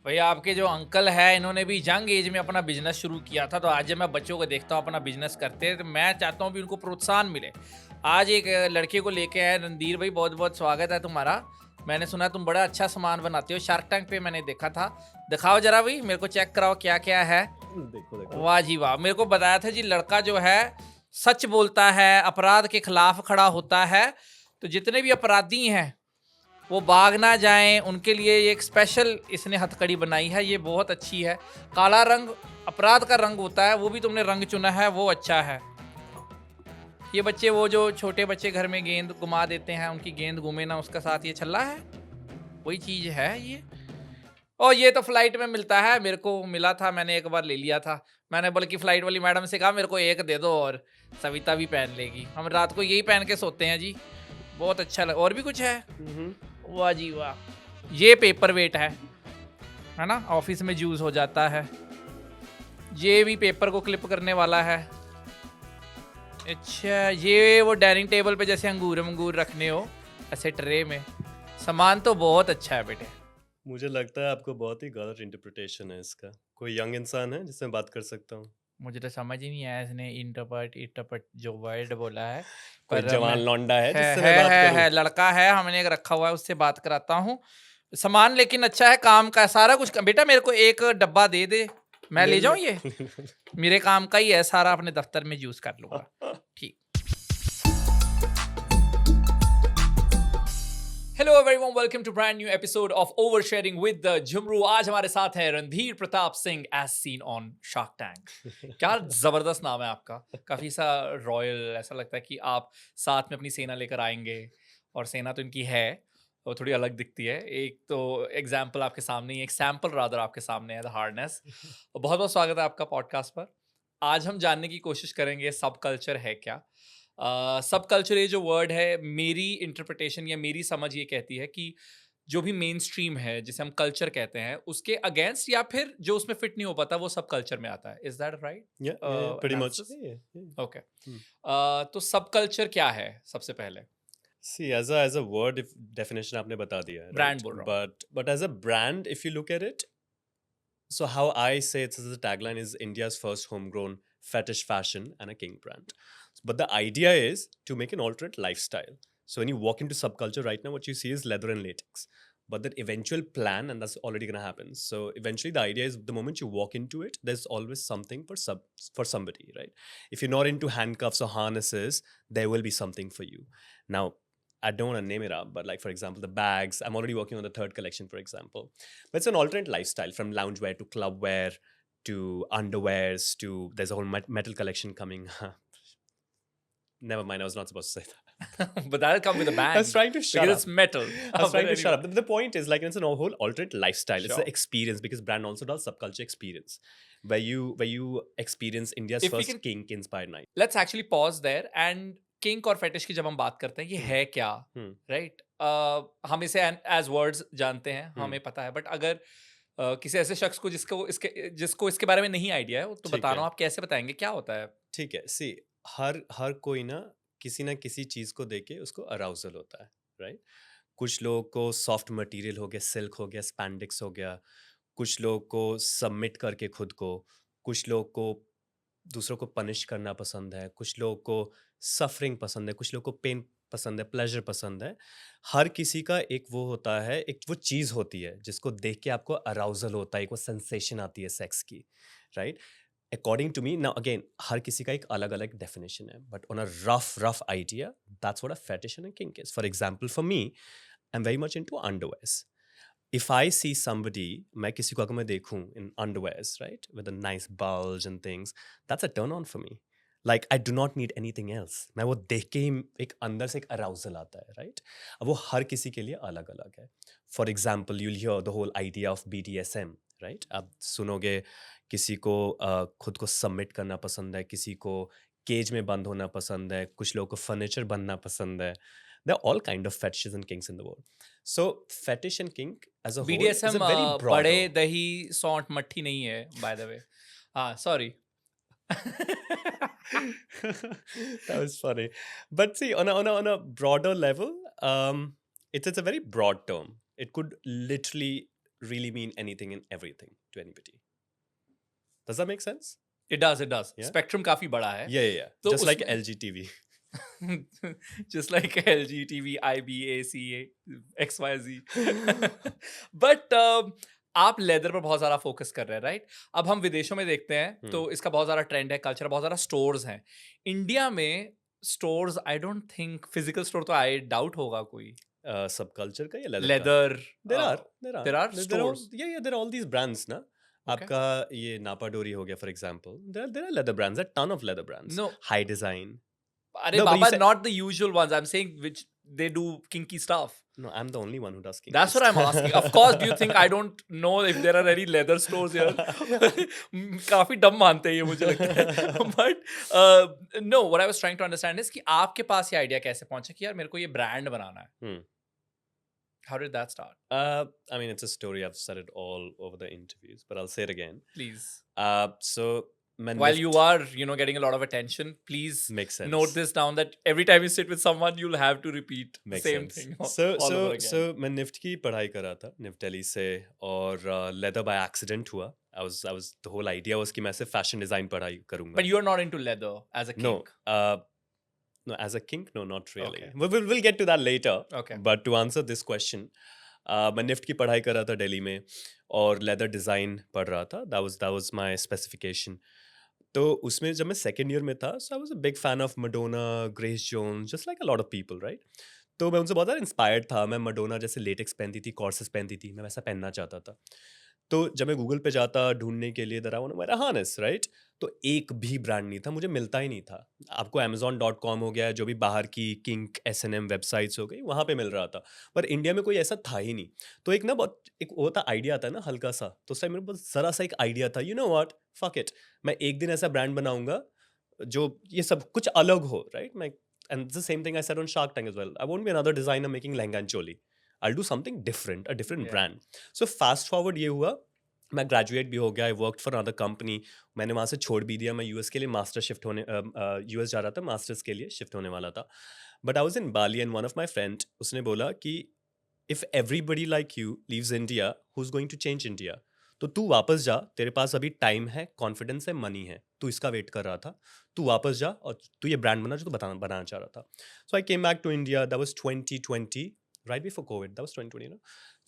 भैया आपके जो अंकल है इन्होंने भी यंग एज में अपना बिजनेस शुरू किया था, तो आज जब मैं बच्चों को देखता हूँ अपना बिजनेस करते हैं तो मैं चाहता हूँ भी उनको प्रोत्साहन मिले। आज एक लड़के को लेके आए रणधीर भाई, बहुत बहुत स्वागत है तुम्हारा। मैंने सुना तुम बड़ा अच्छा सामान बनाते हो, शार्क टैंक पे मैंने देखा था। दिखाओ जरा भाई, मेरे को चेक कराओ क्या क्या है। देखो देखो। वाह जी वाह, मेरे को बताया था जी लड़का जो है सच बोलता है, अपराध के खिलाफ खड़ा होता है। तो जितने भी अपराधी हैं वो भाग ना जाएं, उनके लिए ये एक स्पेशल इसने हथकड़ी बनाई है, ये बहुत अच्छी है। काला रंग अपराध का रंग होता है, वो भी तुमने रंग चुना है, वो अच्छा है। ये बच्चे, वो जो छोटे बच्चे घर में गेंद घुमा देते हैं, उनकी गेंद घूमे ना उसका साथ, ये छल्ला है, वही चीज है ये। और ये तो फ्लाइट में मिलता है, मेरे को मिला था, मैंने एक बार ले लिया था। मैंने बल्कि फ्लाइट वाली मैडम से कहा मेरे को एक दे दो, और सविता भी पहन लेगी, हम रात को यही पहन के सोते हैं जी। बहुत अच्छा लग। और भी कुछ है? हम्म। वाह जी वाह, ये पेपर वेट है ना, ऑफिस में यूज हो जाता है। ये भी पेपर को क्लिप करने वाला है। अच्छा, ये वो डाइनिंग टेबल पे जैसे अंगूर अंगूर रखने हो, ऐसे ट्रे में। सामान तो बहुत अच्छा है बेटे। मुझे लगता है आपको बहुत ही गलत इंटरप्रिटेशन है इसका। कोई यंग इंसान है जिससे मैं बात कर सकता हूँ? मुझे तो समझ ही नहीं आया इसने इंटरपट इंटरपट जो वर्ड बोला है। कोई पर मैं जवान लौंडा है है जिससे है मैं बात है, करूँ? है लड़का है, हमने एक रखा हुआ है, उससे बात कराता हूँ। सामान लेकिन अच्छा है, काम का सारा कुछ। बेटा मेरे को एक डब्बा दे दे, मैं ले ले ले जाऊँ ये। मेरे काम का ही है सारा, अपने दफ्तर में यूज कर लूंगा। ठीक। Hello everyone, welcome to brand new episode of oversharing with the Jhumru. आज हमारे साथ है Randhir Pratap Singh as seen on Shark Tank. क्या जबरदस्त नाम है आपका, काफी सा रॉयल, ऐसा लगता है कि आप साथ में अपनी सेना लेकर आएंगे। और सेना तो इनकी है, वो थोड़ी अलग दिखती है। एक तो एग्जाम्पल आपके सामने ही, एक सैम्पल रादर आपके सामने है, द हार्डनेस। बहुत बहुत स्वागत है आपका पॉडकास्ट पर। आज हम जानने की कोशिश करेंगे सब कल्चर है क्या। सब कल्चर ये जो वर्ड है, मेरी इंटरप्रिटेशन या मेरी समझ ये कहती है कि जो भी मेन स्ट्रीम है जिसे हम कल्चर कहते हैं, उसके अगेंस्ट या फिर जो उसमें फिट नहीं हो पाता, वो सब कल्चर में आता है। इज दैट राइट या pretty much. Analysis? Yeah. Okay. Hmm. तो सब कल्चर क्या है सबसे पहले? See, as a word, if definition आपने बता दिया है, ब्रांड right? बोल रहा हूँ। But as a brand, if you look at it, so how I say it as a tagline is India's first homegrown fetish fashion and a king brand. But the idea is to make an alternate lifestyle. So when you walk into subculture right now, what you see is leather and latex. But that eventual plan, and that's already gonna happen. So eventually the idea is the moment you walk into it, there's always something for somebody, right? If you're not into handcuffs or harnesses, there will be something for you. Now, I don't want to name it up, but like for example, the bags, I'm already working on the third collection, for example. But it's an alternate lifestyle from loungewear to clubwear to underwears to there's a whole metal collection coming. Never mind, I was not supposed to say that. But that'll come with a I was bang trying to shut because it's up. metal. I was But trying to shut anyway, up. The point is like it's a whole alternate lifestyle. It's the sure. experience because brand also does subculture experience where you experience India's If we first can, kink inspired night. Let's actually pause there and kink और fetish की जब हम बात करते हैं, ये Hmm. है क्या? Hmm. राइट, हम इसे एज वर्ड्स जानते हैं, Hmm. हमें पता है, बट अगर किसी ऐसे शख्स को जिसको इसके बारे में नहीं आइडिया है, तो ठीक बताना, है आप कैसे बताएंगे क्या होता है? ठीक है सी हर कोई ना किसी चीज को देके उसको अराउजल होता है राइट कुछ लोगों को सॉफ्ट मटेरियल हो गया सिल्क हो गया स्पैंडिक्स हो गया कुछ लोगों को सबमिट करके खुद को कुछ लोगों को दूसरों को पनिश करना पसंद है कुछ लोगों को सफरिंग पसंद है कुछ लोगों को पेन पसंद है प्लेजर पसंद है हर किसी का एक वो होता है एक वो चीज़ होती है जिसको देख के आपको अराउजल होता है एक वो सेंसेशन आती है सेक्स की right according to me now again हर किसी का एक अलग अलग डेफिनेशन है but on a rough idea that's what a fetish and a kink is for example for me I am very much into underwears if I see somebody, मैं किसी को अगर मैं देखूं in underwears, right, with a nice bulge and things, that's a turn on for me. Like I do not need anything else. मैं वो देख के ही एक अंदर से एक arousal आता है, right? अब वो हर किसी के लिए अलग अलग है. For example, you'll hear the whole idea of BDSM, right? आप सुनोगे किसी को खुद को सबमिट करना पसंद है, किसी को केज में बंद होना पसंद है, कुछ लोगों को फर्नीचर बनना पसंद है. There are all kind of fetishes and kinks in the world. So fetish and kink as a whole is BDSM a very बड़े broader. दही सौंठ मट्ठी नहीं है, बाय द वे। हाँ, sorry. That was funny. But see, on a broader level, it's a very broad term. It could literally really mean anything and everything to anybody. Does that make sense? It does. Yeah. Spectrum काफी बड़ा है. Yeah. तो Just like उसमें- LG TV. just like LG TV, IBACA, XYZ. But आप leather पर बहुत सारा focus कर रहे हैं, राइट? अब हम विदेशों में देखते हैं तो इसका बहुत सारा ट्रेंड है, कल्चर, बहुत सारा स्टोर्स हैं. इंडिया में stores, I don't think physical store तो आई डाउट होगा कोई. Subculture का या leather का? Leather There are there are stores. Yeah, there are all these brands ना. आपका ये नापा डोरी हो गया for example. There are leather brands, a ton of leather brands. No. High Design. अरे No, but you Baba, said- not the usual ones. I'm saying which they do kinky stuff. No, I'm the only one who does kinky That's what I'm asking. Of course, do you think I don't know if there are any leather stores here? काफी डम मानते हैं ये मुझे लगता है. But no, what I was trying to understand is कि आपके पास ये आइडिया कैसे पहुंचा कि यार मेरे को ये ब्रांड बनाना है. How did that start? I mean, it's a story. I've said it all over the interviews, but I'll say it again. Please. So While you are, getting a lot of attention, please makes sense. note this down that every time you sit with someone, you'll have to repeat the Makes same sense. thing So all over again. so मैं NIFT की पढ़ाई कर रहा था NIFT Delhi से और leather by accident हुआ. I was the whole idea was कि मैं सिर्फ फैशन डिजाइन पढ़ाई करूंगा. But you're not into leather as a kink. No, as a kink, no, not really. Okay. We'll get to that later. Okay. But to answer this question, मैं NIFT की पढ़ाई कर रहा था दिल्ली में और लेदर डिज़ाइन पढ़ रहा था. That was my specification. तो उसमें जब मैं सेकेंड ईयर में था, so I was a big fan of Madonna, Grace Jones, just like a lot of people, right? तो मैं उनसे बहुत ज़्यादा इंस्पायर्ड था. मैं मडोना जैसे लेटेक्स पहनती थी, कॉर्सेस पहनती थी, मैं वैसा पहनना चाहता था. तो जब मैं गूगल पे जाता ढूंढने के लिए दरा मेरा हार्नेस, राइट, तो एक भी ब्रांड नहीं था, मुझे मिलता ही नहीं था. आपको Amazon.com हो गया, जो भी बाहर की किंक S&M वेबसाइट्स हो गई, वहाँ पे मिल रहा था, पर इंडिया में कोई ऐसा था ही नहीं. तो एक ना बहुत एक वो था आइडिया आता है ना हल्का सा, तो उस टाइम मेरे पास ज़रा सा एक आइडिया था, you know what, fuck it, मैं एक दिन ऐसा ब्रांड बनाऊंगा जो ये सब कुछ अलग हो, राइट. मैं and the same thing I said on Shark Tank as well. I won't be another designer making lehenga and choli. I'll do something different, a different brand. So fast forward ये हुआ, मैं graduate भी हो गया, I work for another company, मैंने वहाँ से छोड़ भी दिया. मैं यूएस के लिए मास्टर शिफ्ट होने यूएस जा रहा था, मास्टर्स के लिए शिफ्ट होने वाला था. But I was in Bali and one of my friend, उसने बोला कि if everybody like you leaves India, who is going to change India? तो तू वापस जा, तेरे पास अभी टाइम है, कॉन्फिडेंस है, मनी है, तू इसका वेट कर रहा था, तू वापस जा और तू ये ब्रांड बना जो तू बनाना चाह रहा था. So I came back to India, that was 2020, right before COVID, that was 2020, you know.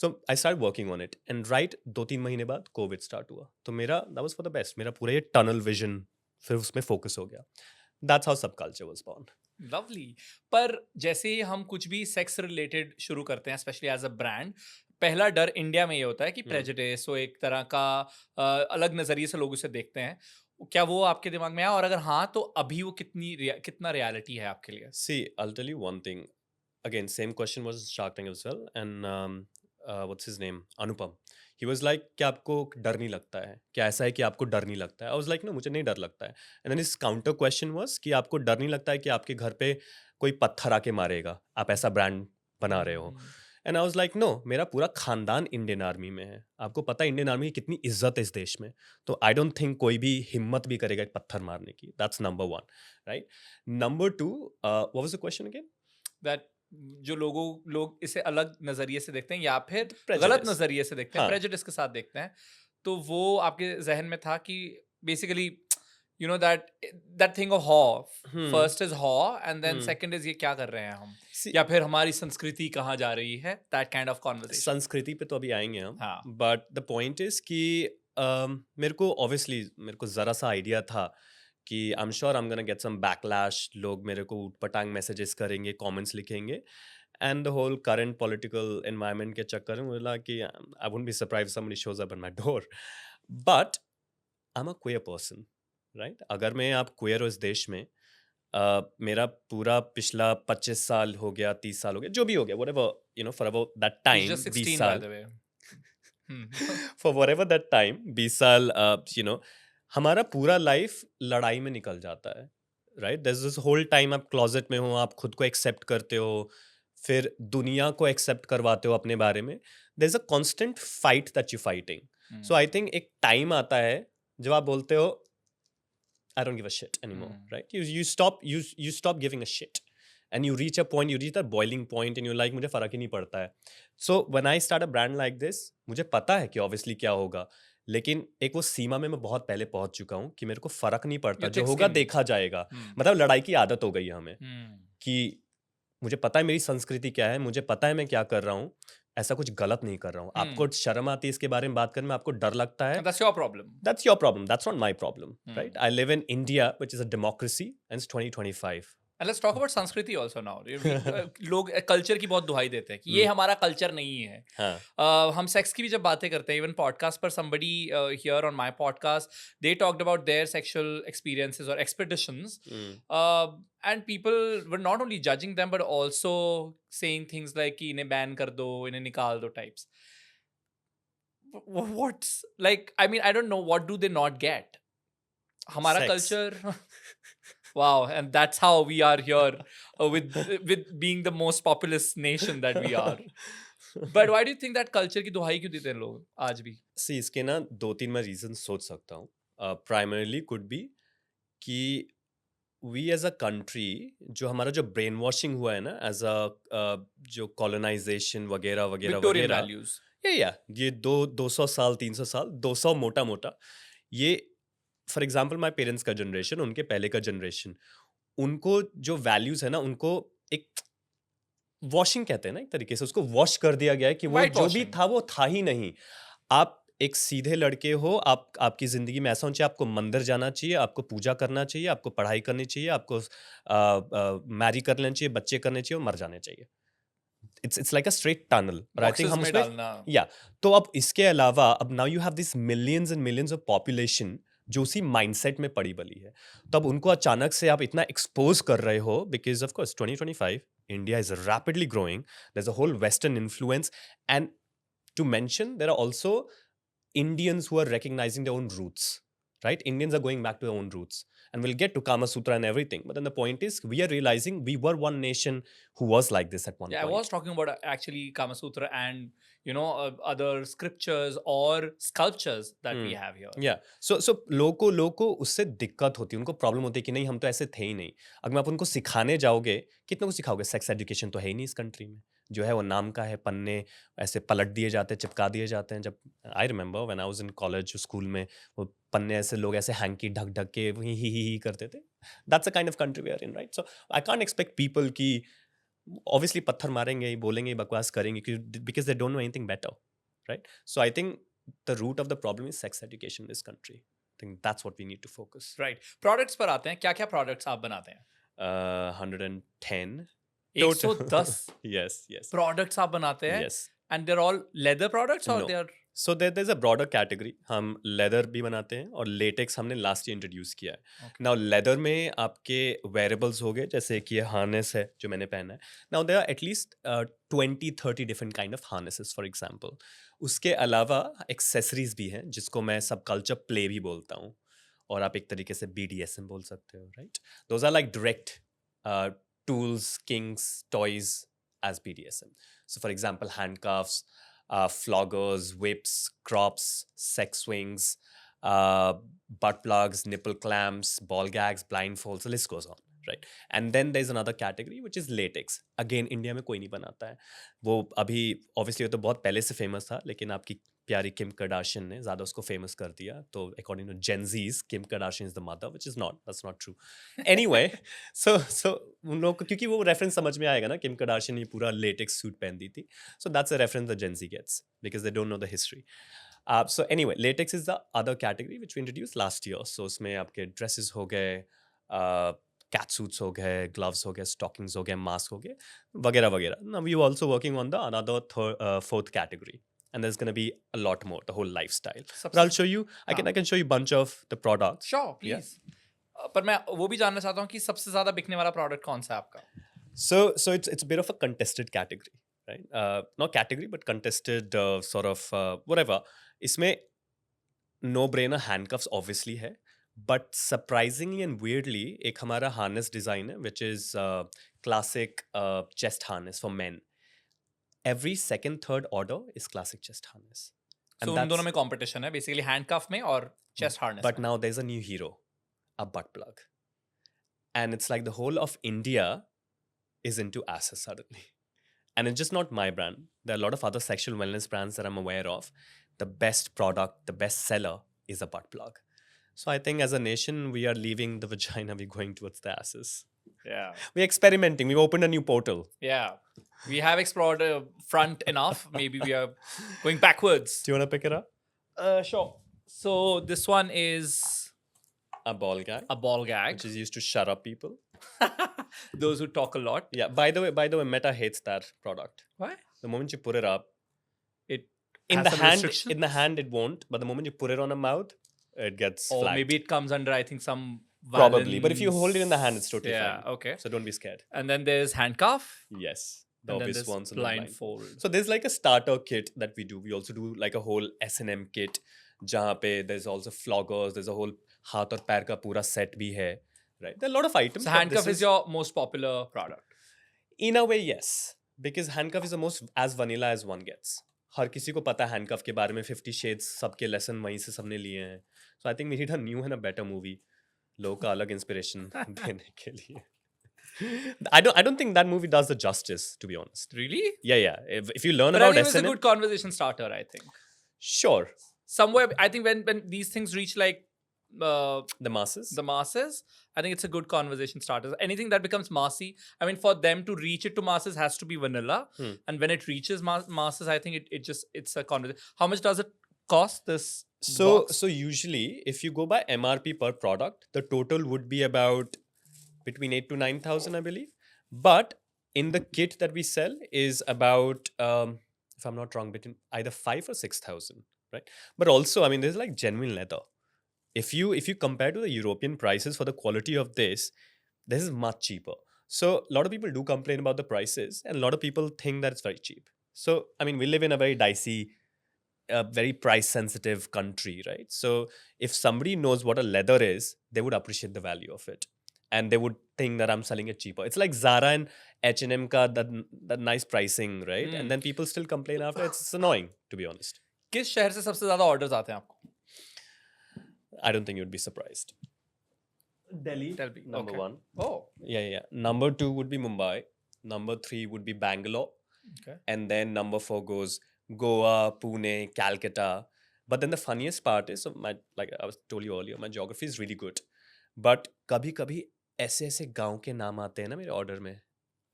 So I started working on it, and right 2-3 महीने बाद COVID start हुआ. तो मेरा that was for the best. मेरा पूरा ये tunnel vision फिर उसमें focus हो गया. That's how subculture was born. Lovely. पर जैसे ही हम कुछ भी सेक्स रिलेटेड शुरू करते हैं, स्पेशली एज अ ब्रांड, पहला डर इंडिया में ये होता है कि प्रेजुडिस, वो एक तरह का अलग नजरिए से लोग उसे देखते हैं. क्या वो आपके दिमाग में आया, और अगर हाँ तो अभी वो कितना रियलिटी है आपके लिए? See, I'll tell you one thing. Again, same question was Shark Tank as well, and what's his name, Anupam. He was like, क्या आपको डर नहीं लगता है? क्या ऐसा है कि आपको डर नहीं लगता है? I was like, no, मुझे नहीं डर लगता है. And then his counter question was कि आपको डर नहीं लगता है कि आपके घर पे कोई पत्थर आके मारेगा, आप ऐसा ब्रांड बना रहे हो? And I was like, no, मेरा पूरा खानदान इंडियन आर्मी में है, आपको पता है इंडियन आर्मी की कितनी इज्जत है इस देश में, तो आई डोंट थिंक कोई भी हिम्मत भी करेगा एक पत्थर मारने की. That's number 1, right. Number 2, what was the question again? That जो लोग इसे अलग नजरिए से देखते हैं या फिर Prejudice. गलत नजरिए से देखते हैं, हाँ. प्रेजुडिस के साथ देखते हैं, तो वो आपके जहन में था कि basically you know that thing of awe. First is awe, and then second is ये क्या कर रहे हैं हम, या फिर हमारी संस्कृति कहाँ जा रही है, that kind of conversation. संस्कृति पे तो अभी आएंगे हम, हाँ. बट द पॉइंट इज कि मेरे को ज़रा सा आइडिया था कि I am sure I am gonna get some backlash, लोग मेरे को उटपटांग मैसेजेस करेंगे, कमेंट्स लिखेंगे, and the whole current political environment के चक्कर में मुझे लगा कि I wouldn't be surprised if somebody shows up at my door. But I am a queer person, right. अगर मैं आप क्वेयर हो इस देश में, मेरा पूरा पिछला 25 साल हो गया, 30 साल हो गया, जो भी हो गया, whatever, you know, for about that He's time, just 20 16 by साल, the way. for whatever that time, 20 साल, you know, हमारा पूरा लाइफ लड़ाई में निकल जाता है, right. there's this whole time आप क्लोजेट में हो, आप खुद को एक्सेप्ट करते हो, फिर दुनिया को एक्सेप्ट करवाते हो अपने बारे में. there's a constant fight that you're fighting. so I think एक टाइम आता है जब आप बोलते हो I don't give a shit anymore, right? You stop giving a shit, and you reach a point, you reach that boiling point and you're like मुझे फर्क ही नहीं पड़ता है. So when I start a brand like this, मुझे पता है कि obviously क्या होगा, लेकिन एक वो सीमा में मैं बहुत पहले पहुंच चुका हूँ कि मेरे को फर्क नहीं पड़ता, You जो thick होगा skinned. देखा जाएगा. Hmm. मतलब लड़ाई की आदत हो गई है हमें Hmm. कि मुझे पता है मेरी संस्कृति क्या है, मुझे पता है मैं क्या कर रहा हूँ, ऐसा कुछ गलत नहीं कर रहा हूँ. आपको शर्म आती है इसके बारे में बात करने में, आपको डर लगता है, That's your problem. that's your problem, that's not my problem, Hmm. right? I live in India, which is a democracy, and it's 2025. And let's talk about संस्कृति also now. लोग कल्चर की बहुत दुहाई देते हैं कि ये हमारा कल्चर नहीं है. हाँ. हम सेक्स की भी जब बातें करते हैं, इवन पॉडकास्ट पर somebody here on my podcast, they talked about their sexual experiences or expeditions, and people were not only judging them but also saying things like कि इन्हें बैन कर दो, इन्हें निकाल दो types. What's like? I mean, I don't know. What do they not get? हमारा Sex. culture. Wow, and that's how we are here with being the most populous nation that we are. But why do you think that culture की दुहाई क्यों देते हैं लोग आज भी? See, इसके ना 2-3 मैं रीजन सोच सकता हूँ. Primarily could be कि we as a country, जो हमारा जो ब्रेन वॉशिंग हुआ है ना एज अ जो कॉलोनाइजेशन वगैरह वगैरह Victorian वगैरह, values. ये 200 साल 300 साल 200 मोटा मोटा, ये फॉर एग्जाम्पल माई पेरेंट्स का जनरेशन, उनके पहले का जनरेशन, उनको जो वैल्यूज है ना, उनको एक वॉशिंग कहते हैं ना, एक तरीके से उसको वॉश कर दिया गया है कि वो White जो भी washing. था वो था ही नहीं. आप एक सीधे लड़के हो, आपकी जिंदगी में ऐसा होना चाहिए, आपको मंदिर जाना चाहिए, आपको पूजा करना चाहिए, आपको पढ़ाई करनी चाहिए, आपको मैरी कर लेना चाहिए, बच्चे करने चाहिए और मर जाने चाहिए. It's like a straight tunnel. और आई थिंक Boxes हम में उसमें डालना. या तो अब इसके अलावा अब now you have this millions and millions of population जो उसी माइंडसेट में पड़ी बली है. तो अब उनको अचानक से आप इतना एक्सपोज कर रहे हो, because of course 2025 India is rapidly growing, there is a whole western influence, and to mention, there are also Indians who are recognizing their own roots, right? Indians are going back to their own roots, and we'll get to Kama Sutra and everything. But then the point is, we are realizing we were one nation who was like this at one Yeah, I point. was talking about actually Kama Sutra and other scriptures or sculptures that we have here. Yeah. So लोगों को उससे दिक्कत होती है, उनको problem होती है कि नहीं हम तो ऐसे थे ही नहीं. अगर आप उनको सिखाने जाओगे, कितने को सिखाओगे? सेक्स एजुकेशन तो है ही नहीं इस कंट्री में. जो है वो नाम का है, पन्ने ऐसे पलट दिए जाते हैं, चिपका दिए जाते हैं. जब I remember when I was in college, school में वो पन्ने ऐसे लोग ऐसे हैंकी ढक ढक के ही करते थे. That's a kind of country we are in, right? So I can't expect people की ऑब्वियसली पत्थर मारेंगे, बोलेंगे, बकवास करेंगे, because they don't know anything better, right? So I think the root of the problem is sex education in this country. I think that's what we need to focus. Right. Products पर आते हैं. क्या-क्या products आप बनाते हैं? 110. 110 Yes. products आप बनाते हैं? Yes. And they're all leather products or No. they're So there's a broader category. हम leather भी बनाते हैं और latex हमने last year introduce किया है. Okay. Now leather में आपके wearables हो गए, जैसे कि ये harness है जो मैंने पहना है. Now there are at least 20-30 different kind of harnesses, for example. उसके अलावा accessories भी हैं जिसको मैं subculture play भी बोलता हूँ, और आप एक तरीके से BDSM बोल सकते हो, right? Those are like direct tools, kinks, toys as BDSM. So for example, handcuffs, floggers, whips, crops, sex swings, butt plugs, nipple clamps, ball gags, blindfolds, the list goes on, right? And then there's another category which is latex. Again, India में कोई नहीं बनाता है. वो अभी obviously वो तो बहुत पहले से famous था, लेकिन आपकी प्यारी किम कार्दाशियन ने ज़्यादा उसको famous कर दिया. तो according to Gen Z's, Kim Kardashian is the mother, which is not. That's not true. Anyway, so उन लोगों को क्योंकि वो reference समझ में आएगा ना, किम कार्दाशियन ये पूरा latex suit पहनती थी. So that's a reference that Gen Z gets because they don't know the history. So anyway, latex is the other category which we introduced last year. So उसमें आपके dresses हो गए, cat suits हो गए, gloves हो गए, stockings हो गए, mask हो गए, वगैरह वगैरह. Now we are also working on the another fourth category, and there's going to be a lot more, the whole lifestyle. But I'll show you. I can show you a bunch of the products. Sure, please. पर मैं वो भी जानना चाहता हूँ कि सबसे ज़्यादा बिकने वाला product कौन सा है आपका? So it's a bit of a contested category, right? Not category, but contested sort of whatever. इसमें no-brainer handcuffs obviously है, but surprisingly and weirdly एक हमारा harness design है, which is classic chest harness for men. Every second, third order is classic chest harness. So उन दोनों में competition है, basically handcuff में और chest harness. But now there's a new hero, a butt plug. And it's like the whole of India is into asses suddenly. And it's just not my brand. There are a lot of other sexual wellness brands that I'm aware of. The best product, the best seller is a butt plug. So I think as a nation, we are leaving the vagina, we're going towards the asses. Yeah. We're experimenting. We've opened a new portal. Yeah. We have explored front enough. Maybe we are going backwards. Do you want to pick it up? Sure. So this one is A ball gag, a ball gag. which is used to shut up people. Those who talk a lot. Yeah. By the way, Meta hates that product. Why? The moment you put it up, It in has the some hand, restrictions? in the hand it won't. But the moment you put it on a mouth, it gets Or flagged. maybe it comes under, I think, some Probably. But if you hold it in the hand, it's totally yeah, fine. okay. So don't be scared. And then there's handcuff. Yes. The And then obvious there's ones. And the blindfold. blindfold. So there's like a starter kit that we do. We also do like a whole S&M kit. जहाँ पे there's also floggers. There's a whole हाथ और पैर का पूरा set भी है. Right. There are a lot of items. So but handcuff this is your most popular product. In a way, yes. Because handcuff is the most as vanilla as one gets. हर किसी को पता है handcuff के बारे में 50 Shades सबके lesson वहीं से सबने लिए हैं. So I think we need a new and a better movie. लोगों का अलग inspiration देने के लिए. I don't think that movie does the justice, to be honest. Really? Yeah. If you learn But I about think it's a S&M, good conversation starter, I think. sure, Somewhere, I think when these things reach like the masses. the masses, I think it's a good conversation starter. Anything that becomes massy, I mean, for them to reach it to masses has to be vanilla. And when it reaches masses, I think it's a conversation. How much does it cost, this box? So usually, if you go by MRP per product, the total would be about between 8 to 9,000, I believe. But in the kit that we sell is about, if I'm not wrong, between either 5 or 6,000, right? But also, I mean, there's like genuine leather. If you compare to the European prices for the quality of this is much cheaper. So a lot of people do complain about the prices, and a lot of people think that it's very cheap. So I mean, we live in a very dicey, very price sensitive country, right? So if somebody knows what a leather is, they would appreciate the value of it, and they would think that I'm selling it cheaper. It's like Zara and H&M ka that nice pricing, right? And then people still complain after. It's annoying, to be honest. किस शहर से सबसे ज्यादा orders आते हैं आपको? I don't think you'd be surprised. Delhi, Delhi, number okay. 1. Oh, Yeah. Number 2 would be Mumbai. Number 3 would be Bangalore. okay. And then number 4 goes Goa, Pune, Calcutta. But then the funniest part is, so like I was told you earlier, my geography is really good. But कभी-कभी ऐसे गांव के नाम आते हैं ना मेरे order में.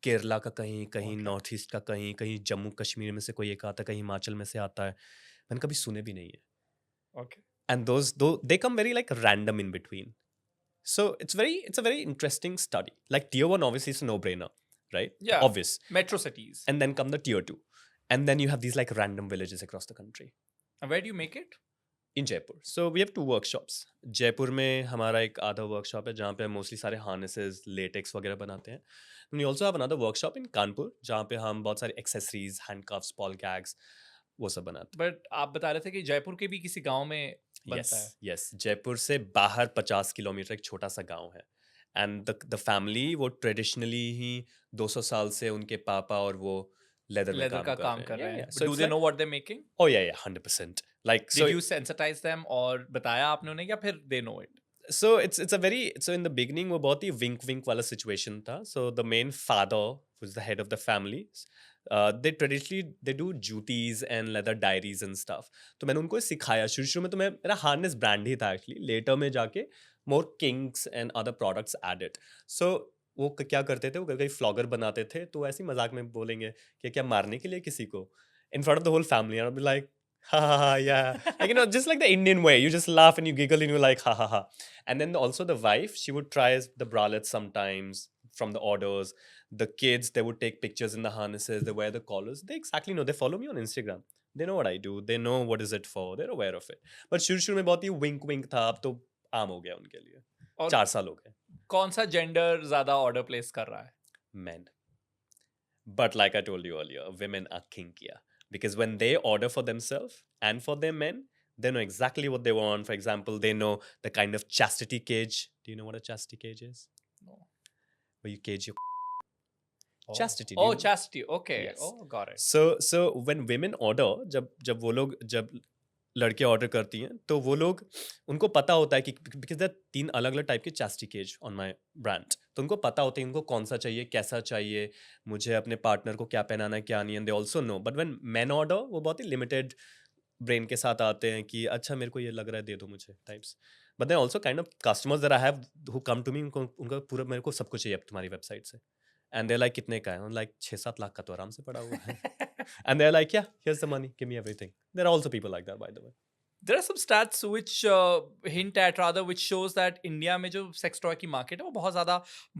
केरला का कहीं नॉर्थ ईस्ट का कहीं जम्मू कश्मीर में से कोई एक आता है, कहीं हिमाचल में से आता है. मैंने कभी सुने भी नहीं है. Okay. And those they come very like random in between. So it's a very interesting study. Like tier 1 obviously is a no-brainer, right? Yeah. Obvious. Metro cities. And then come the tier 2. And then you have these like random villages across the country. And where do you make it? In Jaipur. So we have 2 workshops. Jaipur में हमारा एक आधा workshop है जहाँ पे हम mostly सारे harnesses, latex वगैरह बनाते हैं. And we also have another workshop in Kanpur जहाँ पे हम बहुत सारे accessories, handcuffs, ball gags वो सब बनाते हैं. But आप बता रहे थे कि जयपुर के भी किसी गांव में बनता है. Yes. जयपुर से बाहर 50 किलोमीटर एक छोटा सा गांव है. And the family वो traditionally ही 200 साल से उनके पापा और वो leather का काम कर रहे हैं. So But do it's they like- know what they're making? Oh yeah, 100%. Like Did you sensitize them और बताया आपने उन्हें या फिर they know it? So so in the beginning वो बहुत ही wink वाला situation था. So the main father, who's the head of the family, they traditionally do jutis and leather diaries and stuff. तो मैंने उनको सिखाया. शुरू में तो मेरा harness brand ही था actually. Later में जाके more kinks and other products added. So वो क्या करते थे, वो कभी फ्लॉगर बनाते थे तो ऐसे ही मजाक में बोलेंगे कि क्या मारने के लिए किसी को in front of the whole family, and I'll be like ha, yeah, like, just like the Indian way, you just laugh and you giggle and you're like ha. And then also the wife, she would try the bralettes sometimes from the orders. The kids, they would take pictures in the harnesses, they wear the collars. They exactly know. They follow me on Instagram. They know what I do. They know what is it for. They're aware of it. But शुरू में बहुत ही wink था. अब तो आम हो गया उनके लिए. 4 साल हो गए. कौन सा जेंडर ज्यादा ऑर्डर प्लेस कर रहा है? Men. But like I told you earlier, women are kinkier. Because when they order for themselves and for their men, they know exactly what they want. For example, they know the kind of chastity cage. Do you know what a chastity cage is? No. Where you cage your Oh. chastity. Oh, chastity. Okay. Yes. Oh, got it. So when women order, जब लड़के order करती हैं तो वो लोग उनको पता होता है कि बिकॉज देयर 3 अलग अलग टाइप के चास्टी केज ऑन माय ब्रांड, तो उनको पता होता है उनको कौन सा चाहिए, कैसा चाहिए, मुझे अपने पार्टनर को क्या पहनाना है क्या नहीं, and they also know. But when man order वो बहुत ही लिमिटेड ब्रेन के साथ आते हैं कि अच्छा मेरे को ये लग रहा है दे दो मुझे types. But then also kind of customers that I have who come to me, उनका पूरा मेरे को सब कुछ चाहिए अब तुम्हारी वेबसाइट से, एंड दे लाइक कितने का है, लाइक 6-7 लाख का तो आराम से पड़ा हुआ है। And they're like, yeah, here's the money, give me everything. There are also people like that, by the way. There are some stats which hint at, rather, which shows that India में जो sex toy की market है वो बहुत ज़्यादा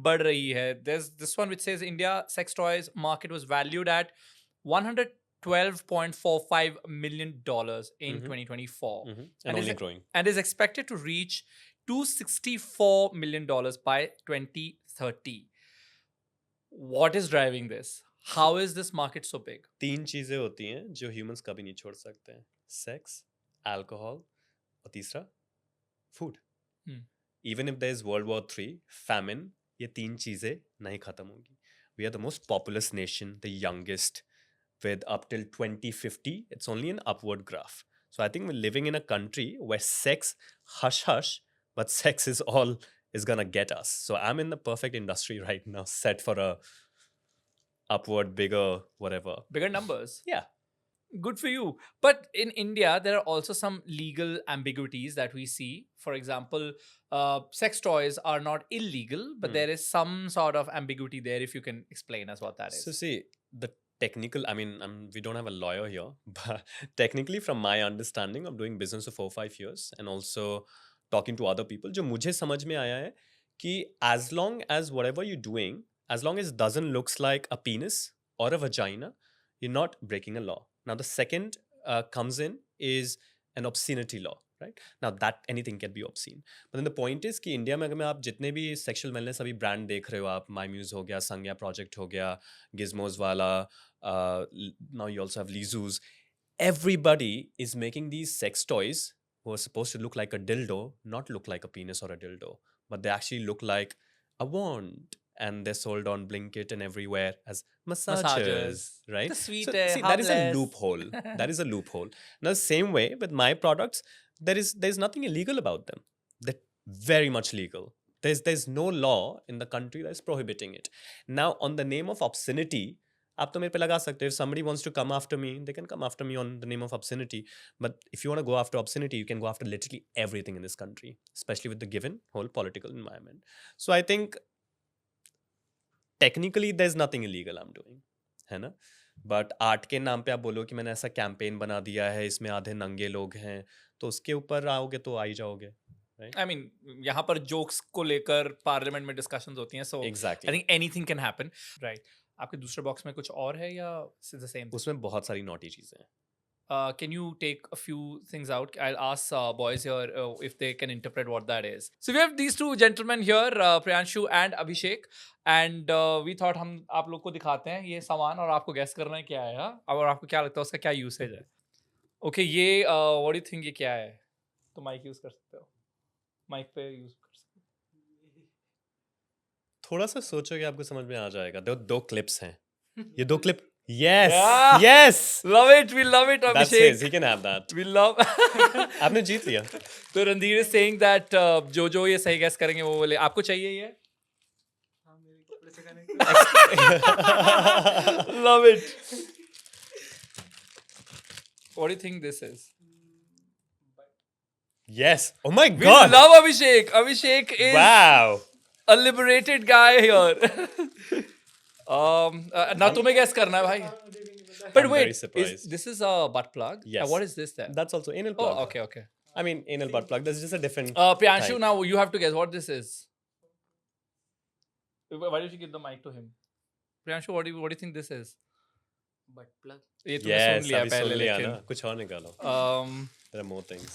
बढ़ रही है. There's this one which says India sex toys market was valued at $112.45 million in 2024, And only growing. and is expected to reach $264 million by 2030. What is driving this? How is this market so big? 3 चीजें होती हैं जो humans कभी नहीं छोड़ सकते हैं, sex, alcohol और तीसरा food. Even if there is World War III, famine, ये 3 चीजें नहीं खत्म होगी. We are the most populous nation, the youngest, with up till 2050, it's only an upward graph. So I think we're living in a country where sex, hush hush, but sex is gonna get us. So I'm in the perfect industry right now, set for a upward, bigger, whatever. Bigger numbers. Yeah. Good for you. But in India, there are also some legal ambiguities that we see. For example, sex toys are not illegal, but there is some sort of ambiguity there. If you can explain us what that is. So see, the technical, I mean, we don't have a lawyer here, but technically from my understanding of doing business for 4-5 years and also talking to other people, जो मुझे समझ में आया है कि as long as whatever you're doing, as long as it doesn't looks like a penis or a vagina, you're not breaking a law. Now the second comes in is an obscenity law, right? Now that anything can be obscene. But then the point is कि India में अगर आप जितने भी sexual wellness अभी brand देख रहे हो आप, MyMuse हो गया, संज्ञा प्रोजेक्ट हो गया, Gizmos वाला, now you also have Lizu's, everybody is making these sex toys who are supposed to look like a dildo, not look like a penis or a dildo, but they actually look like a wand. And they're sold on Blinkit and everywhere as massagers, right? The sweet, so, see, that is a loophole. That is a loophole. Now, the same way with my products, there's nothing illegal about them. They're very much legal. There's no law in the country that is prohibiting it. Now, on the name of obscenity, आप तो मेरे पे लगा सकते हो. If somebody wants to come after me, they can come after me on the name of obscenity. But if you want to go after obscenity, you can go after literally everything in this country, especially with the given whole political environment. So I think technically there is nothing illegal I am doing, है ना? But art के नाम पे आप बोलो कि मैंने ऐसा कैंपेन बना दिया है, इसमें आधे नंगे लोग हैं, तो उसके ऊपर आओगे तो आ ही जाओगे. I mean, यहाँ पर जोक्स को लेकर पार्लियामेंट में डिस्कशंस होती हैं, so Exactly. I think anything can happen. Right. आपके दूसरे बॉक्स में कुछ और है या the same? उसमें बहुत सारी नॉटी चीजें हैं. Can you take a few things out? I'll ask boys here if they can interpret what that is. So we have these two gentlemen here, Priyanshu and Abhishek, and we thought हम आप लोग को दिखाते हैं ये सामान और आपको guess करना है क्या है, हाँ? और आपको क्या लगता है उसका क्या usage है? Okay, ये what do you think ये क्या है? तो mic use कर सकते हो. Mic पे use कर सकते हो. थोड़ा सा सोचोगे आपको समझ में आ जाएगा. दो क्लिप्स हैं. ये 2 clip. Yes. Yeah. Yes. Love it. We love it, That's Abhishek. his. He can have that. We love. आपने जीत लिया. तो रणधीर is saying that जो ये सही guess करेंगे वो बोले आपको चाहिए ये? Love it. What do you think this is? Yes. Oh my We God. love Abhishek. Abhishek is Wow. a liberated guy here. ना तुम्हें guess करना है भाई. But I'm wait, very surprised. this is a butt plug? Yes. What is this then? That's also anal plug. Oh, okay. I mean, anal butt plug. That's just a different. Priyanshu, type. now you have to guess what this is. Why don't you give the mic to him? Priyanshu, what do you think this is? Butt plug. ये तुमने Yes, सुन लिया अभी पहले सुन लिया लेकिन. ना. कुछ और निकालो. There are more things.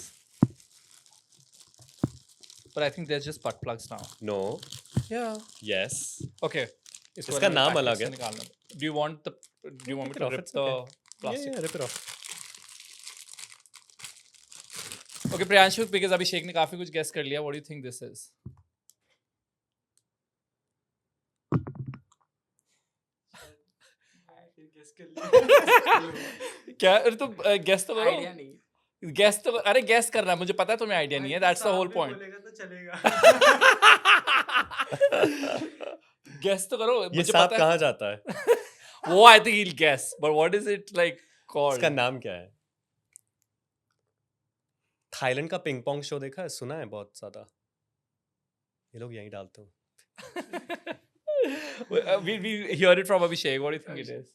But I think there's just butt plugs now. No. Yeah. Yes. Okay. इसका नाम अलग है. Do you want me to rip the plastic? Yeah, rip it off. Okay, Priyanshu, because Abhishek ने काफी कुछ guess कर लिया. What do you think this is? क्या? अरे तो guess तो करो. आइडिया नहीं. गेस तो अरे गेस करना है, मुझे पता है तुम्हें आइडिया नहीं है, दैट्स द होल पॉइंट। बोलेगा तो चलेगा। गेस तो करो, ये मुझे सांप पता है। कहाँ जाता है? वो I think he'll guess, but what is it like इसका called? नाम क्या है? थाईलैंड का पिंग पोंग शो देखा है? सुना है बहुत ज्यादा, ये लोग यहीं डालते हो। We hear it from Abhishek. What do you think it is?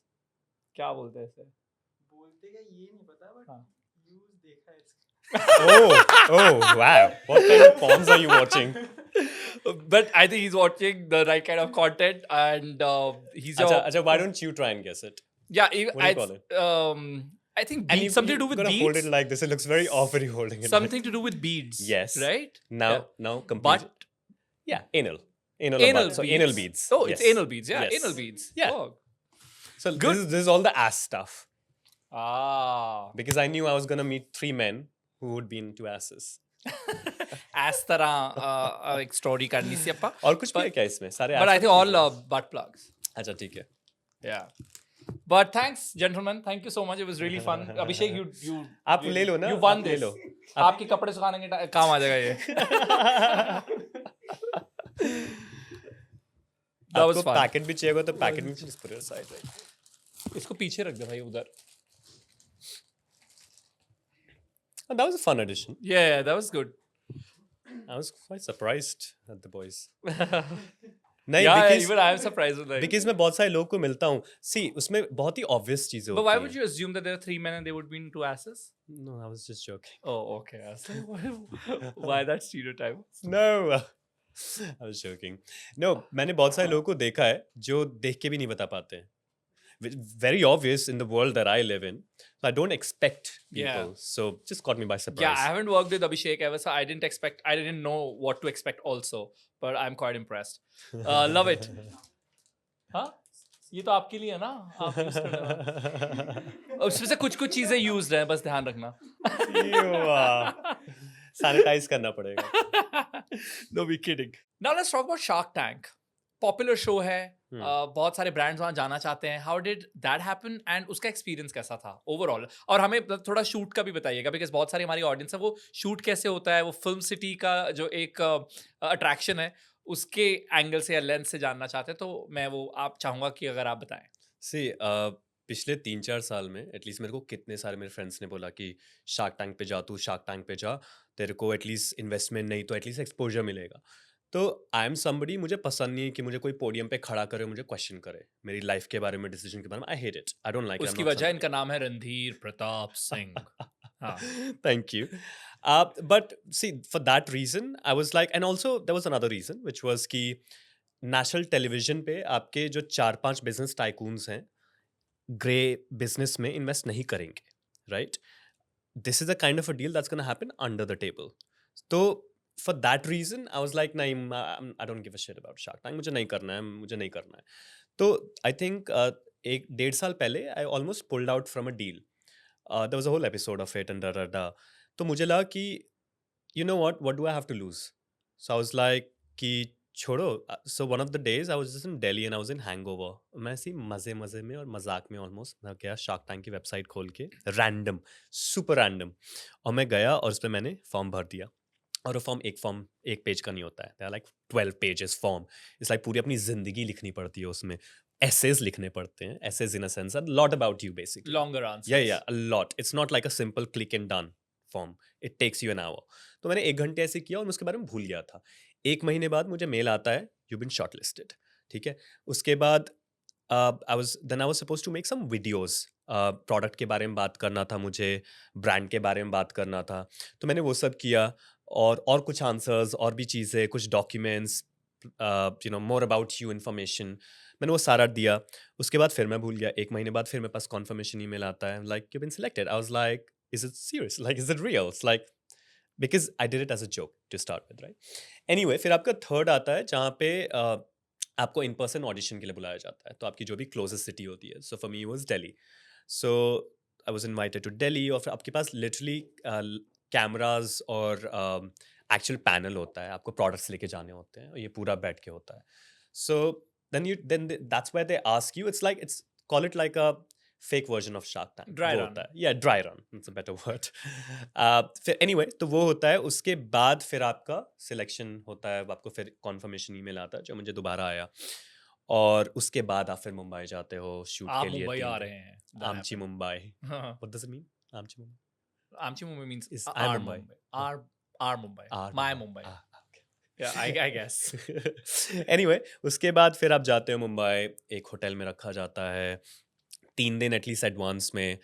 क्या बोलते हैं इसे? बोलते क्या ये नहीं पता, बट हाँ। यूज देखा है इसका। Oh, wow. What kind of porns are you watching? But I think he's watching the right kind of content, and he's your Acha, why don't you try and guess it? yeah. What do you call it? I think And beads, something to do with gotta beads. hold it like this. It looks very off when you're holding it. Something to do with beads. Yes. Right. Now, Yeah. now complete. But Yeah, anal. Anal anal so beads. anal beads. Oh, it's Yes. anal beads. Yeah, Yes. anal beads. Yeah. Oh. So Good. this is all the ass stuff. Ah. Because I knew I was gonna meet 3 men who would be into asses. As तरह एक story करनी सी अपा. और कुछ भी है क्या इसमें? सारे But I ass think all हैं? butt plugs. अच्छा ठीक है. Yeah. But thanks, gentlemen. Thank you so much. It was really fun. Abhishek, you आप ले लो ना. You won आप ले this. लो. आपके कपड़े सुखाने के काम आ जाएगा ये. That was आपको fun. पैकेट भी चाहिए होगा तो पैकेट भी just put it aside, right? इसको पीछे रख दे भाई उधर. Oh, that was a fun addition. Yeah, that was good. I was quite surprised at the boys. नहीं Yeah, because even I am surprised with that. because मैं बहुत सारे लोगों को मिलता हूँ. See, उसमें बहुत ही obvious चीजें But why होती would हैं. you assume that there are 3 men and they would be into asses? No, I was just joking. Oh, okay. I was like, why that stereotype? No, I was joking. No, मैंने बहुत सारे लोगों को देखा है जो देख के भी नहीं बता पाते हैं. Very obvious in the world that I live in. So I don't expect people. Yeah. So just caught me by surprise. Yeah, I haven't worked with Abhishek ever, so I didn't know what to expect also. But I'm quite impressed. Love it. हाँ? ये तो आपके लिए है ना? आप use कर लेना. उसमें से कुछ चीजें used हैं, बस ध्यान रखना. सैनिटाइज करना पड़ेगा. No, be kidding. Now let's talk about Shark Tank. Popular show है. बहुत सारे ब्रांड्स वहाँ जाना चाहते हैं. How did that happen? And उसका एक्सपीरियंस कैसा था ओवरऑल? और हमें थोड़ा शूट का भी बताइएगा, बिकॉज बहुत सारी हमारी ऑडियंस है वो शूट कैसे होता है, वो फिल्म सिटी का जो एक अट्रैक्शन है उसके एंगल से या लेंस से जानना चाहते हैं. तो मैं वो आप चाहूंगा कि अगर आप बताएं. See, पिछले 3-4 साल में एटलीस्ट मेरे को कितने सारे मेरे फ्रेंड्स ने बोला कि शार्क टैंक पे जा, तू शार्क टैंक पे जा, तेरे को एटलीस्ट इन्वेस्टमेंट नहीं तो एटलीस्ट एक्सपोजर मिलेगा. तो आई एम समबडी, मुझे पसंद नहीं है कि मुझे कोई पोडियम पे खड़ा करे, मुझे क्वेश्चन करे मेरी लाइफ के बारे में, डिसीजन के बारे में. I hate it. I don't like it. उसकी वजह इनका नाम है रणधीर प्रताप सिंह. हाँ. Thank you. But see, for that reason, I was like, and also there was another reason, which was कि नेशनल टेलीविजन पे आपके जो 4-5 बिजनेस टाइकून्स हैं ग्रे बिजनेस में इन्वेस्ट नहीं करेंगे, right? This is a kind of a deal that's gonna happen under the table. तो for that reason I was like नहीं, I don't give a shit about Shark Tank. मुझे नहीं करना है, मुझे नहीं करना है. तो आई थिंक 1-1.5 साल पहले I almost pulled out from a deal. There was a whole episode of it and तो मुझे लगा कि you know what do I have to lose. So I was like कि छोड़ो. So one of the days I was just in Delhi and I was in hangover. मैं ऐसे मजे में और मजाक में ऑलमोस्ट मैं गया शार्क टैंक की वेबसाइट खोल के, रैंडम, सुपर रैंडम, और मैं गया और उस पर मैंने फॉर्म भर दिया. और वो फॉर्म एक पेज का नहीं होता है. There like 12 pages form. It's like पूरी अपनी जिंदगी लिखनी पड़ती है उसमें. एसेज लिखने पड़ते हैं. Essays in a sense a lot about you basically. Longer answers. Yeah, a lot. It's not like a simple click and done form. It takes you an hour. तो मैंने 1 घंटे ऐसे किया और मैं उसके बारे में भूल गया था. 1 महीने बाद मुझे मेल आता है, you've been shortlisted. ठीक है. उसके बाद I was supposed to make some videos. Product के बारे में बात करना था मुझे, ब्रांड के बारे में बात करना था. तो मैंने वो सब किया और कुछ आंसर्स और भी चीज़ें, कुछ documents, you know, more about you information, मैंने वो सारा दिया. उसके बाद फिर मैं भूल गया. 1 महीने बाद फिर मेरे पास कॉन्फर्मेशन ईमेल आता है, like you been selected. I was like, is it serious? Like is it real? It's like, because I did it as a joke to start with, right? Anyway, फिर आपका थर्ड आता है जहाँ पे आपको in person audition के लिए बुलाया जाता है. तो आपकी जो भी क्लोजेस्ट सिटी होती है. So for me was Delhi. So I was invited to Delhi. और फिर आपके पास लिटरली कैमराज और एक्चुअल पैनल होता है. आपको प्रोडक्ट्स लेके जाने होते हैं और ये पूरा बैठ के होता है. सो then that's where they ask you. It's call it like a fake version of shark tank Dry वो run. होता है, या dry run, it's a better word. फिर एनीवे तो वो होता है, उसके बाद फिर आपका सिलेक्शन होता है, आपको फिर कॉन्फर्मेशन ईमेल आता है जो मुझे दोबारा आया, और उसके बाद आप फिर मुंबई जाते हो शूट आप के लिए मुंबई 3 आ दिन। रहे हैं, that आमची happened. मुंबई, हाँ, व्हाट डज इट मीन आमची Mumbai? Amchi Mumbai means Is I our Mumbai? Mumbai, our Mumbai, or my Mumbai, Mumbai. okay. Yeah, I guess. Anyway उसके बाद फिर आप जाते हो मुंबई, एक होटल में रखा जाता है 3 दिन एटलीस्ट एडवांस में।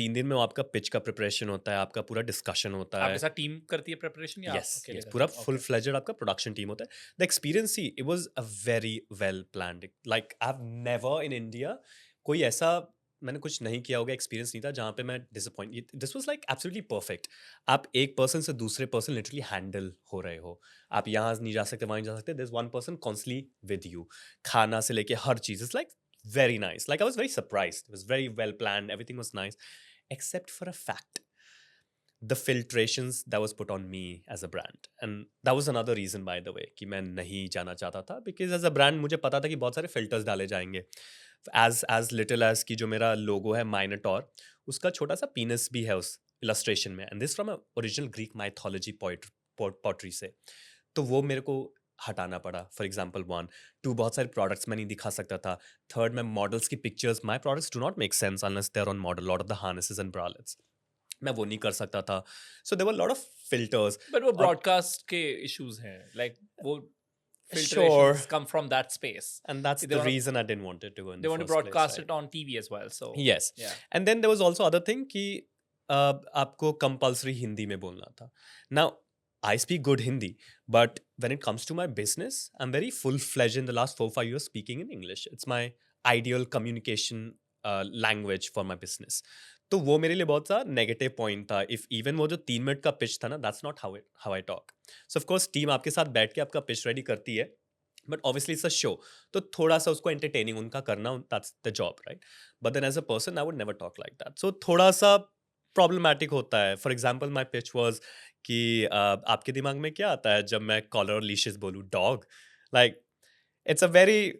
3 दिन में वो आपका पिच का प्रिपरेशन होता है, आपका पूरा डिस्कशन होता आपके है। साथ टीम करती है प्रिपरेशन या आप यस अकेले यस, करते पूरा हो? Full Okay. फ्लेजेड आपका प्रोडक्शन टीम होता है। The experience he it was a very well planned, like I have never in India कोई ऐसा मैंने कुछ नहीं किया होगा, एक्सपीरियंस नहीं था जहाँ पे मैं disappoint. This was like absolutely perfect. आप एक पर्सन से दूसरे पर्सन लिटरली हैंडल हो रहे हो, आप यहाँ नहीं जा सकते, वहाँ नहीं जा सकते, there is one person constantly with you, खाना से लेके हर चीज is like very nice. Like I was very surprised. It was very well planned. Everything was nice, except for a fact: the filtrations that was put on me as a brand. And that was another reason, by the way, कि मैं नहीं जाना चाहता था, because as a brand मुझे पता था कि बहुत सारे filters डाले जाएंगे. As little as कि जो मेरा logo है Minotaur, उसका छोटा सा penis भी है उस illustration में, and this from a original Greek mythology pottery से. तो वो मेरे को हटाना पड़ा, फॉर एग्जाम्पल 1 2 बहुत सारे प्रोडक्ट्स मैं नहीं दिखा सकता था। 3rd, मैं मॉडल्स की pictures, my products do not make sense unless they are on model, lot of the harnesses and bralettes, मैं वो नहीं कर सकता था। So there were lot of filters. But वो और broadcast के issues हैं, like वो Sure. filtrations come from that space. And that's They the wanna- reason I didn't want it to go in They the want to first place, broadcast right? it on TV as well, so Yes. yeah. And then there was also other thing कि आपको compulsory Hindi में बोलना था। Now I speak good Hindi, but when it comes to my business, I'm very full-fledged in the last 4-5 years speaking in English. It's my ideal communication language for my business. तो वो मेरे लिए बहुत सा negative point था। If even वो जो 3 minute का पिच था ना, that's not how I talk. So of course team आपके साथ बैठ के आपका पिच रेडी करती है, but obviously it's a show, तो थोड़ा सा उसको एंटरटेनिंग उनका करना, that's the job, right? But then as a person I would never talk like that, so थोड़ा सा प्रॉब्लमैटिक होता है। For example my pitch was कि आपके दिमाग में क्या आता है जब मैं कॉलर और लीशेस बोलूँ? Dog. Like it's a very,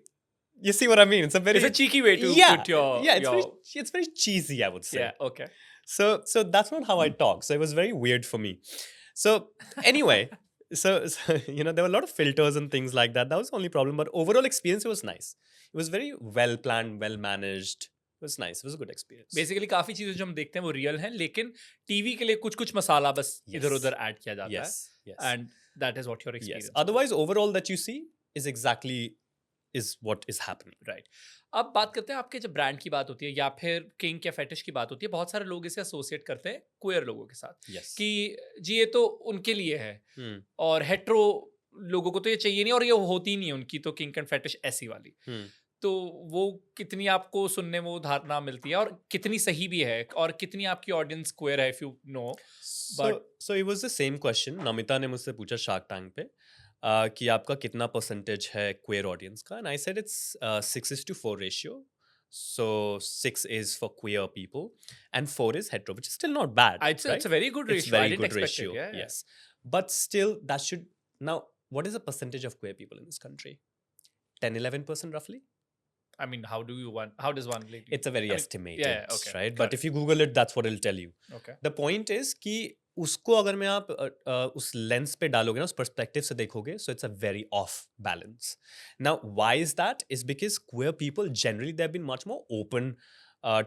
you see what I mean? It's a very It's a cheeky way to yeah, put your yeah. It's your it's very cheesy, I would say. yeah, okay. So that's not how I talk. So it was very weird for me. So anyway, so you know, there were a lot of filters and things like that. That was the only problem. But overall experience, it was nice. It was very well planned, well managed. It was nice. It was a good experience. Basically काफी चीजें जो हम देखते हैं वो real हैं, लेकिन TV के लिए कुछ कुछ मसाला बस Yes. इधर उधर ऐड किया जाता Yes, yes, है, and that is what your yes. Experience. Otherwise, overall, that you see is exactly is what is happening. Right. अब बात करते हैं आपके जब ब्रांड की बात होती है या फिर किंग या फेटिश की बात होती है, बहुत सारे लोग इसे एसोसिएट करते हैं क्वेयर लोगों के साथ Yes. कि जी ये तो उनके लिए है, Hmm. और हेट्रो लोगों को तो ये चाहिए नहीं, और ये होती नहीं है उनकी तो किंग एंड फेटिश ऐसी वाली। Hmm. तो वो कितनी आपको सुनने में वो धारणा मिलती है, और कितनी सही भी है, और कितनी आपकी ऑडियंस क्वेयर है, if you know? So it was the same question. Namita ने मुझसे पूछा शार्क टैंक पे कि आपका कितना परसेंटेज है क्वेयर ऑडियंस का, and I said it's 6:4 ratio. So 6 is for queer people and 4 is hetero, which is still not bad. I'd say it's a very good It's ratio. I very didn't good expect ratio. it. Yeah, yeah. Yes, but still that should. Now, what is the percentage of queer people in this country? 10-11% roughly. I mean, how does one like? It's a very I mean, estimated, yeah, okay, right? correct. But if you Google it, that's what it'll tell you. Okay. The point is कि उसको अगर मैं आप उस lens पे डालोगे ना, उस पर्सपेक्टिव से देखोगे, so it's a very off balance. Now, why is that? Is because queer people generally they've been much more open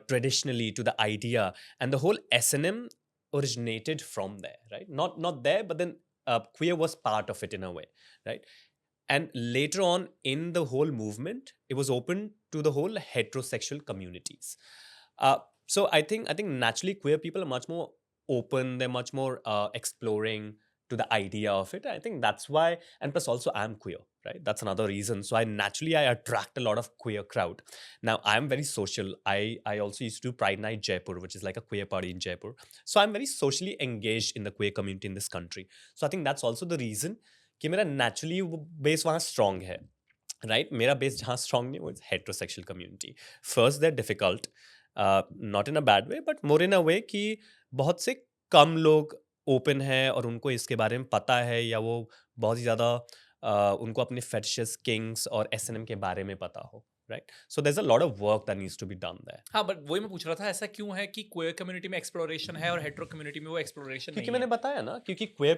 traditionally to the idea, and the whole S&M originated from there, right? Not there, but then queer was part of it in a way, right? And later on in the whole movement, it was open to the whole heterosexual communities. So I think naturally queer people are much more open. They're much more exploring to the idea of it. I think that's why, and plus also I'm queer, right? That's another reason. So I attract a lot of queer crowd. Now I'm very social. I also used to do Pride Night Jaipur, which is like a queer party in Jaipur. So I'm very socially engaged in the queer community in this country. So I think that's also the reason कि मेरा naturally base वहाँ strong है, right? मेरा base जहाँ strong नहीं, वो heterosexual community. First, they're difficult, not in a bad way, but more in a way कि बहुत से कम लोग ओपन हैं और उनको इसके बारे में पता है, या वो बहुत ही ज़्यादा उनको अपने फेटिशेस, किंग्स और S&M के बारे में पता हो, right? So there's a lot of work that needs to be done there. हाँ, बट वही मैं पूछ रहा था, ऐसा क्यों है कि क्वेयर कम्युनिटी में एक्सप्लोरेशन है और हेटेरो कम्युनिटी में वो एक्सप्लोरेशन क्योंकि नहीं मैंने है? बताया ना, क्योंकि queer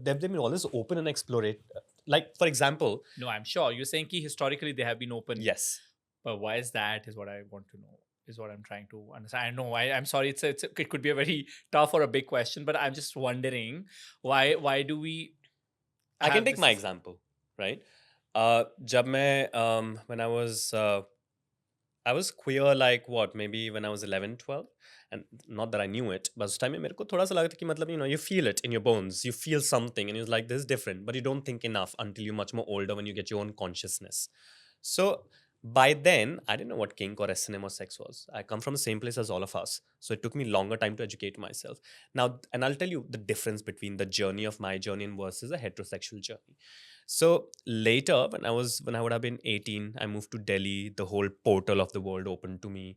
they've been always open and explorate. Like for example, No, I'm sure you're saying कि historically they have been open. yes, But why is that? Is what I want to know. Is what I'm trying to understand. I know. I'm sorry. It could be a very tough or a big question, but I'm just wondering why do we? I can have take my this- example, right? जब मैं when I was queer like what, maybe when I was 11, 12, and not that I knew it, but उस time में मेरे को थोड़ा सा लगा था कि मतलब, you know, you feel it in your bones, you feel something, and you're like, this is different, but you don't think enough until you're much more older when you get your own consciousness. So by then, I didn't know what kink or S&M or sex was. I come from the same place as all of us, so it took me longer time to educate myself. Now, and I'll tell you the difference between the journey of my journey versus a heterosexual journey. So later, when I would have been 18, I moved to Delhi. The whole portal of the world opened to me.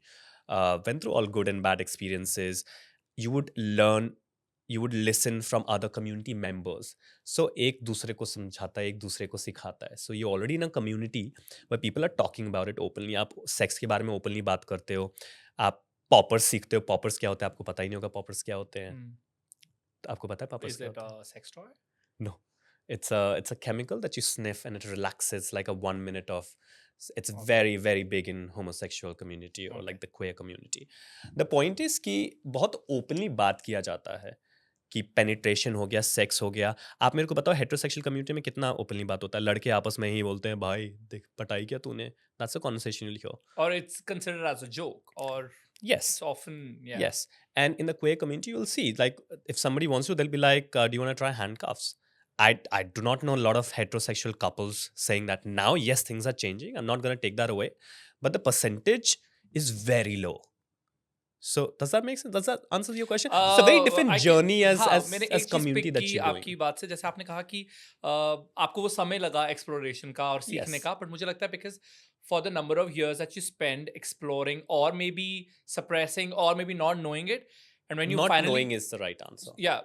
Went through all good and bad experiences. You would learn, you would listen from other community members. So एक दूसरे को समझाता है, एक दूसरे को सिखाता है. So you're already in a community where people are talking about it openly. आप सेक्स के बारे में openly बात करते हो. आप पॉपर्स सीखते हो. पॉपर्स क्या होता है आपको पता ही नहीं होगा. पॉपर्स क्या होते हैं? Hmm. आपको पता है पॉपर्स Is क्या it होता है? a sex toy? No, it's a chemical that you sniff and it relaxes like a 1 minute of. It's Okay. very very big in homosexual community or like the queer community. The point is कि बहुत openly बात किया जाता है कि penetration हो गया, sex हो गया. आप मेरे को बताओ heterosexual community में कितना openly बात होता है? लड़के आपस में ही बोलते हैं भाई देख पटाई क्या तूने? That's a conversation you'll hear. Or it's considered as a joke, or Yes. it's often Yes. And in the queer community, you'll see, like, if somebody wants to, they'll be like, do you want to try handcuffs? I do not know a lot of heterosexual couples saying that now. Yes, things are changing. I'm not going to take that away. But the percentage is very low. So does that make sense? Does that answer your question? It's a very different I can- journey as हाँ, as मैंने as एक चीज community pick that की you're आपकी doing. बात से, जैसे आपने कहा कि आपको वो समय लगा एक्सप्लोरेशन का और सीखने Yes. का, बट मुझे लगता है because for the number of years that you spend exploring or maybe suppressing or maybe not knowing it, and when you Not finally knowing is the right answer. yeah,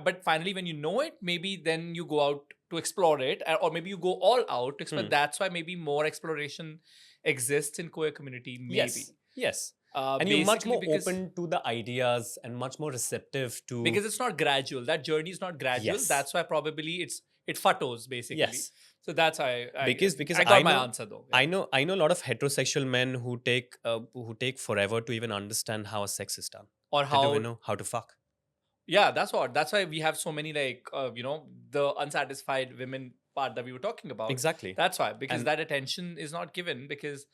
but finally when you know it, maybe then you go out to explore it, or maybe you go all out to explore. That's why maybe more exploration exists in queer community, maybe. Yes. Yes. And you're much Basically more because- open to the ideas and much more receptive to. because it's not gradual. That journey is not gradual. Yes. That's why probably it photos basically. Yes. So that's why Because I got my know, answer though. I know a lot of heterosexual men who take forever to even understand how a sex is done. Or They how don't even know how to fuck. yeah, that's why we have so many like the unsatisfied women part that we were talking about. Exactly. That's why, because And- that attention is not given, because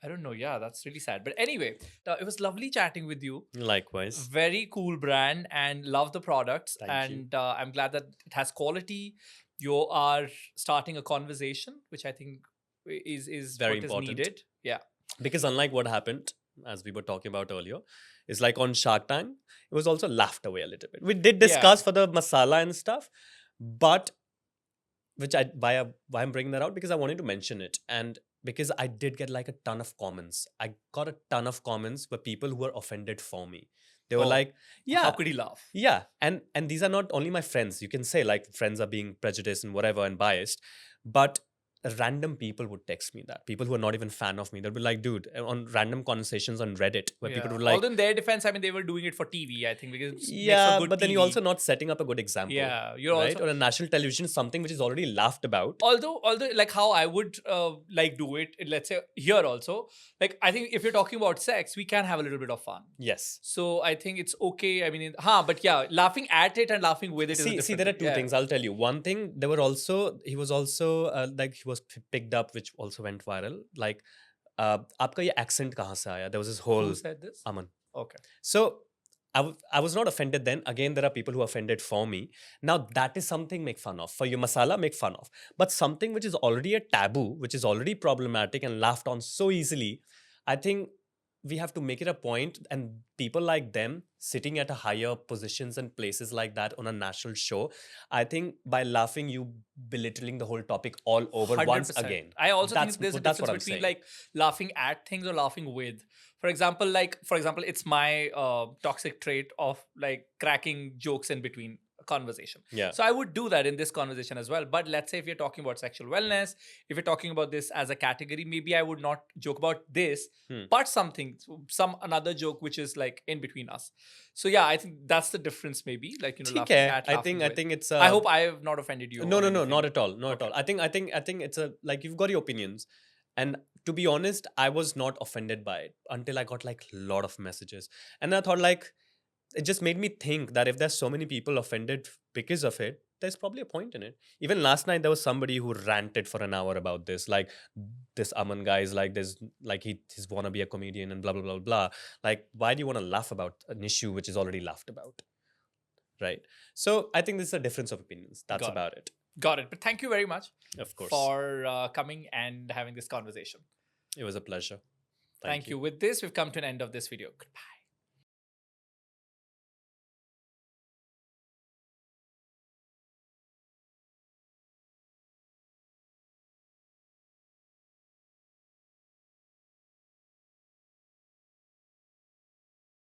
I don't know. Yeah, that's really sad. But anyway, it was lovely chatting with you. Likewise. Very cool brand, and love the products. Thank you. and I'm glad that it has quality. You are starting a conversation, which I think is Very what is important. needed. Yeah. Because unlike what happened, as we were talking about earlier, is like on Shark Tank, it was also laughed away a little bit. We did discuss for the masala and stuff, but why I'm bringing that out, because I wanted to mention it, and because I did get like a ton of comments. I got a ton of comments where people who were offended for me. They were Oh, like, yeah, How could he laugh? yeah, and these are not only my friends. You can say like friends are being prejudiced and whatever and biased, but random people would text me that. People who are not even fan of me, they'll be like, dude, on random conversations on Reddit where people would like, Although in their defense, I mean, they were doing it for TV, I think, because it makes for yeah, good but then TV. you're also not setting up a good example. Yeah, you're right? also On a national television, something which is already laughed about. although like how I would like do it, let's say here also, like I think if you're talking about sex, we can have a little bit of fun. Yes. So I think it's okay. I mean, but yeah, laughing at it and laughing with it is a See, different there are thing. two Yeah. things. I'll tell you. One thing, he was also like he was picked up, which also went viral. Like, आपका ये accent कहाँ से आया? There was this whole Who said this? Aman. Okay. So I was not offended then. Again, there are people who are offended for me. Now that is something make fun of. For your masala, make fun of. But something which is already a taboo, which is already problematic and laughed on so easily, I think we have to make it a point, and people like them sitting at a higher positions and places like that on a national show, I think by laughing, you belittling the whole topic all over once 100%. again. I also That's- think there's a that's what difference I'm between saying. like laughing at things or laughing with. For example, it's my toxic trait of like cracking jokes in between conversation. Yeah. So I would do that in this conversation as well. But let's say if you're talking about sexual wellness, if you're talking about this as a category, maybe I would not joke about this, but some another joke which is like in between us. So yeah, I think that's the difference maybe. Like, ठीक laughing है. at, I laughing think with. it's I hope I have not offended you. no, or not anything. at all. Not at all. I think it's a, like, you've got your opinions. And to be honest, I was not offended by it until I got like a lot of messages. And I thought, like, it just made me think that if there's so many people offended because of it, there's probably a point in it. Even last night, there was somebody who ranted for an hour about this. Like, this Aman guy is like this, like he's wanna be a comedian and blah, blah, blah, blah. Like, why do you want to laugh about an issue which is already laughed about? Right. So I think this is a difference of opinions. That's Got it. about it. Got it. But thank you very much Of course. for coming and having this conversation. It was a pleasure. Thank you. With this, we've come to an end of this video. Goodbye.